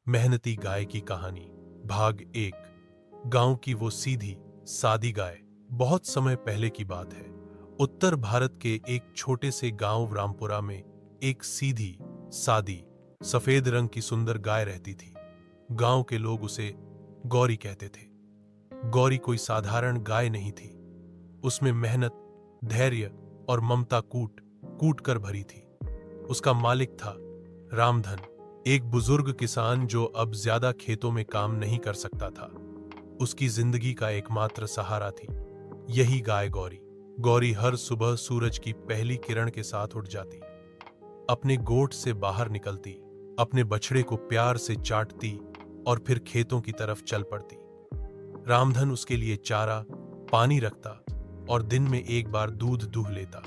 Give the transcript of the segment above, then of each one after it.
मेहनती गाय की कहानी भाग 1। गांव की वो सीधी सादी गाय। बहुत समय पहले की बात है। उत्तर भारत के एक छोटे से गांव रामपुरा में एक सीधी सादी सफेद रंग की सुंदर गाय रहती थी। गांव के लोग उसे गौरी कहते थे। गौरी कोई साधारण गाय नहीं थी। उसमें मेहनत, धैर्य और ममता कूट कूट कर भरी थी। उसका मालिक था रामधन, एक बुजुर्ग किसान जो अब ज्यादा खेतों में काम नहीं कर सकता था। उसकी जिंदगी का एकमात्र सहारा थी यही गाय गौरी। गौरी हर सुबह सूरज की पहली किरण के साथ उठ जाती, अपने गोठ से बाहर निकलती, अपने बछड़े को प्यार से चाटती और फिर खेतों की तरफ चल पड़ती। रामधन उसके लिए चारा, पानी रखता और दिन में एक बार दूध दूह लेता।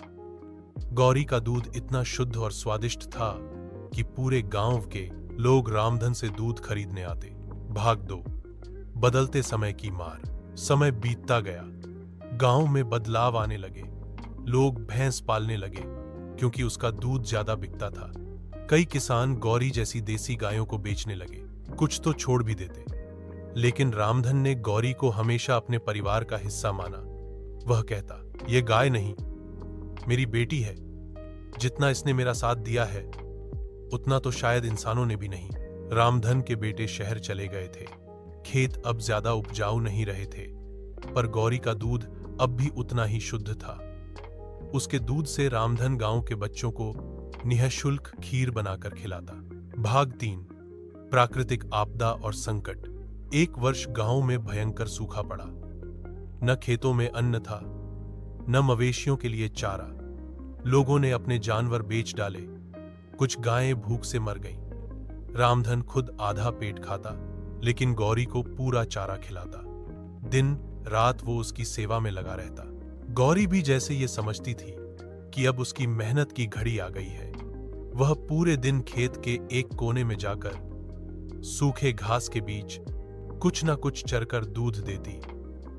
गौरी का दूध इतना शुद्ध और स्वादिष्ट था कि पूरे गांव के लोग रामधन से दूध खरीदने आते। भाग 2। बदलते समय की मार। समय बीतता गया, गांव में बदलाव आने लगे। लोग भैंस पालने लगे क्योंकि उसका दूध ज्यादा बिकता था। कई किसान गौरी जैसी देसी गायों को बेचने लगे, कुछ तो छोड़ भी देते। लेकिन रामधन ने गौरी को हमेशा अपने परिवार का हिस्सा माना। वह कहता, यह गाय नहीं, मेरी बेटी है। जितना इसने मेरा साथ दिया है उतना तो शायद इंसानों ने भी नहीं। रामधन के बेटे शहर चले गए थे। खेत अब ज्यादा उपजाऊ नहीं रहे थे, पर गौरी का दूध अब भी उतना ही शुद्ध था। उसके दूध से रामधन गांव के बच्चों को निःशुल्क खीर बनाकर खिलाता। भाग 3। प्राकृतिक आपदा और संकट। एक वर्ष गांव में भयंकर सूखा पड़ा। न खेतों में अन्न था, न मवेशियों के लिए चारा। लोगों ने अपने जानवर बेच डाले, कुछ गायें भूख से मर गईं। रामधन खुद आधा पेट खाता, लेकिन गौरी को पूरा चारा खिलाता। दिन रात वो उसकी सेवा में लगा रहता। गौरी भी जैसे ये समझती थी कि अब उसकी मेहनत की घड़ी आ गई है। वह पूरे दिन खेत के एक कोने में जाकर सूखे घास के बीच कुछ न कुछ चरकर दूध देती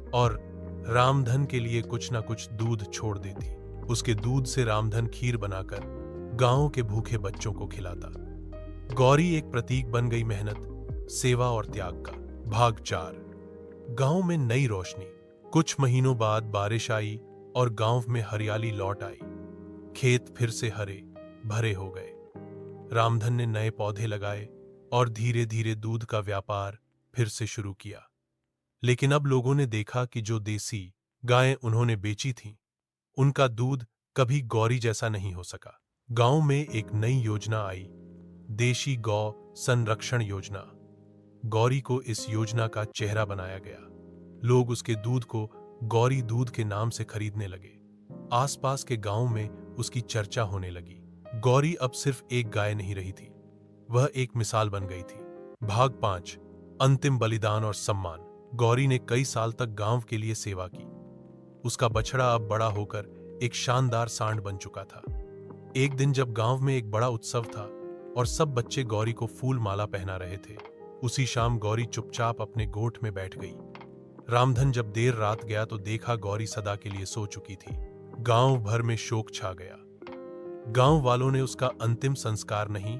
और रामधन के लिए कुछ न कुछ दूध छोड़ देती। उसके दूध से रामधन खीर बनाकर गांव के भूखे बच्चों को खिलाता। गौरी एक प्रतीक बन गई मेहनत, सेवा और त्याग का। भाग 4। गांव में नई रोशनी। कुछ महीनों बाद बारिश आई और गांव में हरियाली लौट आई। खेत फिर से हरे भरे हो गए। रामधन ने नए पौधे लगाए और धीरे धीरे दूध का व्यापार फिर से शुरू किया। लेकिन अब लोगों ने देखा कि जो देसी गायें उन्होंने बेची थीं, उनका दूध कभी गौरी जैसा नहीं हो सका। गांव में एक नई योजना आई, देशी गौ संरक्षण योजना। गौरी को इस योजना का चेहरा बनाया गया। लोग उसके दूध को गौरी दूध के नाम से खरीदने लगे। आसपास के गांव में उसकी चर्चा होने लगी। गौरी अब सिर्फ एक गाय नहीं रही थी, वह एक मिसाल बन गई थी। भाग 5। अंतिम बलिदान और सम्मान। गौरी ने कई साल तक गांव के लिए सेवा की। उसका बछड़ा अब बड़ा होकर एक शानदार सांड बन चुका था। एक दिन जब गांव में एक बड़ा उत्सव था और सब बच्चे गौरी को फूल माला पहना रहे थे, उसी शाम गौरी चुपचाप अपने गोठ में बैठ गई। रामधन जब देर रात गया तो देखा गौरी सदा के लिए सो चुकी थी। गांव भर में शोक छा गया। गांव वालों ने उसका अंतिम संस्कार नहीं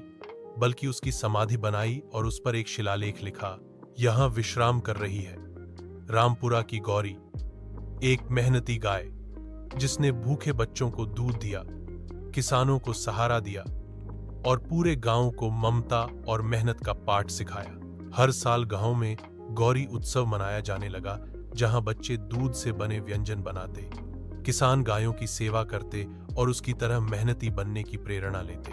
बल्कि उसकी समाधि बनाई और उस पर एक शिलालेख लिखा, यहां विश्राम कर रही है रामपुरा की गौरी, एक मेहनती गाय जिसने भूखे बच्चों को दूध दिया, किसानों को सहारा दिया और पूरे गांव को ममता और मेहनत का पाठ सिखाया। हर साल गांव में गौरी उत्सव मनाया जाने लगा, जहां बच्चे दूध से बने व्यंजन बनाते, किसान गायों की सेवा करते और उसकी तरह मेहनती बनने की प्रेरणा लेते।